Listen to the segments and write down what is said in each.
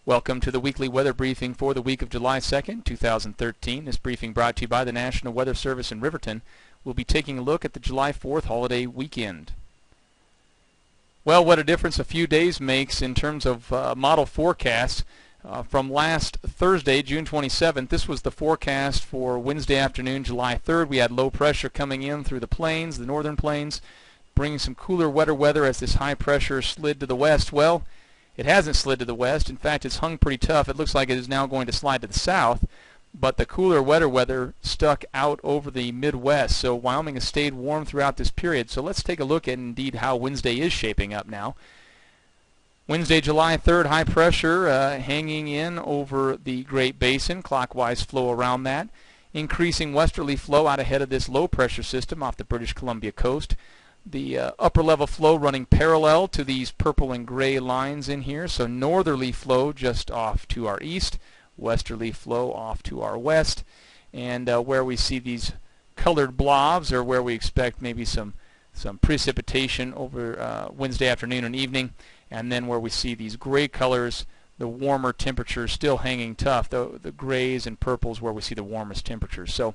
Welcome to the weekly weather briefing for the week of July 2nd, 2013. This briefing brought to you by the National Weather Service in Riverton. We'll be taking a look at the July 4th holiday weekend. Well, what a difference a few days makes in terms of model forecasts. From last Thursday, June 27th, this was the forecast for Wednesday afternoon, July 3rd. We had low pressure coming in through the plains, the northern plains, bringing some cooler, wetter weather as this high pressure slid to the west. Well, it hasn't slid to the west. In fact, it's hung pretty tough. It looks like it is now going to slide to the south, but the cooler, wetter weather stuck out over the Midwest. So Wyoming has stayed warm throughout this period. So let's take a look at indeed how Wednesday is shaping up now. Wednesday, July 3rd, high pressure hanging in over the Great Basin, clockwise flow around that. Increasing westerly flow out ahead of this low pressure system off the British Columbia coast. The upper level flow running parallel to these purple and gray lines in here. So northerly flow just off to our east, westerly flow off to our west. And where we see these colored blobs or where we expect maybe some precipitation over Wednesday afternoon and evening. And then where we see these gray colors, the warmer temperatures still hanging tough. The grays and purples where we see the warmest temperatures. So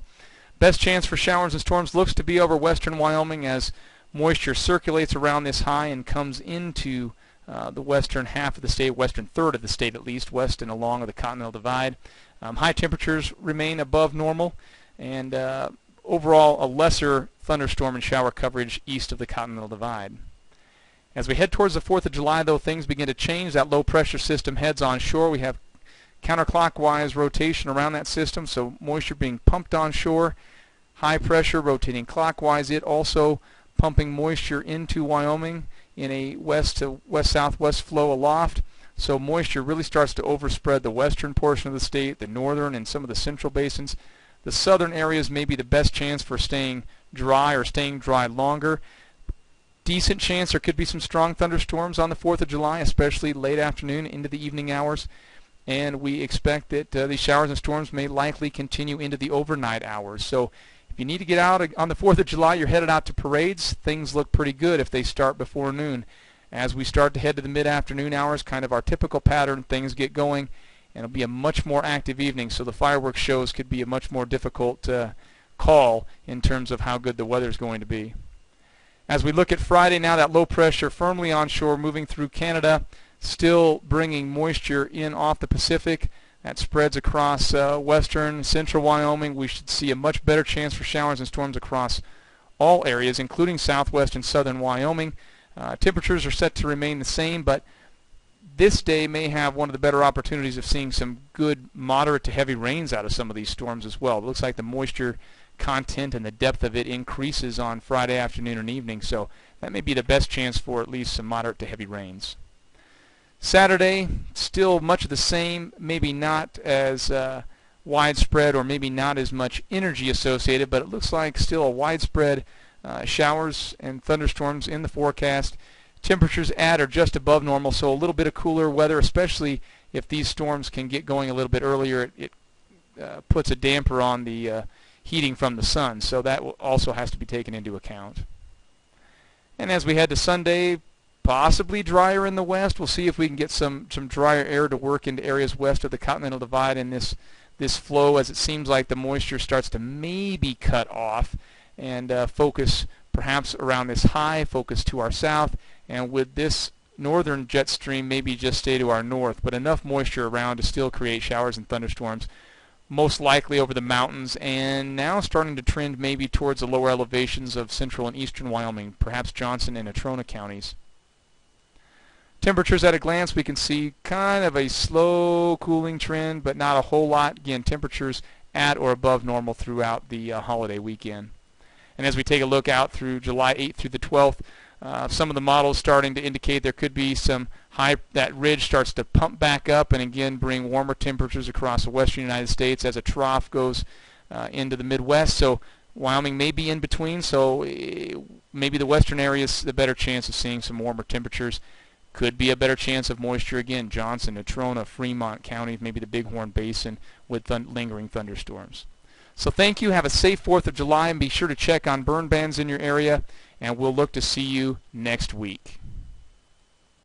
best chance for showers and storms looks to be over western Wyoming as moisture circulates around this high and comes into the western half of the state, western third of the state at least, west and along the Continental Divide. High temperatures remain above normal, and overall a lesser thunderstorm and shower coverage east of the Continental Divide. As we head towards the 4th of July, though, things begin to change. That low pressure system heads onshore. We have counterclockwise rotation around that system, so moisture being pumped onshore. High pressure rotating clockwise. It also pumping moisture into Wyoming in a west to west-southwest flow aloft. So moisture really starts to overspread the western portion of the state, the northern and some of the central basins. The southern areas may be the best chance for staying dry or staying dry longer. Decent chance there could be some strong thunderstorms on the 4th of July, especially late afternoon into the evening hours. And we expect that these showers and storms may likely continue into the overnight hours. So if you need to get out on the 4th of July, you're headed out to parades, things look pretty good if they start before noon. As we start to head to the mid-afternoon hours, kind of our typical pattern, things get going, and it'll be a much more active evening, so the fireworks shows could be a much more difficult call in terms of how good the weather is going to be. As we look at Friday now, that low pressure firmly onshore, moving through Canada, still bringing moisture in off the Pacific. That spreads across western, central Wyoming. We should see a much better chance for showers and storms across all areas, including southwest and southern Wyoming. Temperatures are set to remain the same, but this day may have one of the better opportunities of seeing some good moderate to heavy rains out of some of these storms as well. It looks like the moisture content and the depth of it increases on Friday afternoon and evening, so that may be the best chance for at least some moderate to heavy rains. Saturday, still much of the same, maybe not as widespread or maybe not as much energy associated, but it looks like still a widespread showers and thunderstorms in the forecast. Temperatures at or just above normal, so a little bit of cooler weather, especially if these storms can get going a little bit earlier. It puts a damper on the heating from the sun, so that also has to be taken into account. And as we head to Sunday, possibly drier in the west. We'll see if we can get some drier air to work into areas west of the Continental Divide in this flow, as it seems like the moisture starts to maybe cut off and focus perhaps around this high, focus to our south, and with this northern jet stream maybe just stay to our north, but enough moisture around to still create showers and thunderstorms, most likely over the mountains, and now starting to trend maybe towards the lower elevations of central and eastern Wyoming, perhaps Johnson and Natrona counties. Temperatures at a glance, we can see kind of a slow cooling trend, but not a whole lot. Again, temperatures at or above normal throughout the holiday weekend. And as we take a look out through July 8th through the 12th, some of the models starting to indicate there could be some high, that ridge starts to pump back up and again bring warmer temperatures across the western United States as a trough goes into the Midwest. So Wyoming may be in between, so maybe the western area is the better chance of seeing some warmer temperatures. Could be a better chance of moisture again, Johnson, Natrona, Fremont counties, maybe the Bighorn Basin with lingering thunderstorms. So thank you. Have a safe 4th of July, and be sure to check on burn bans in your area, and we'll look to see you next week.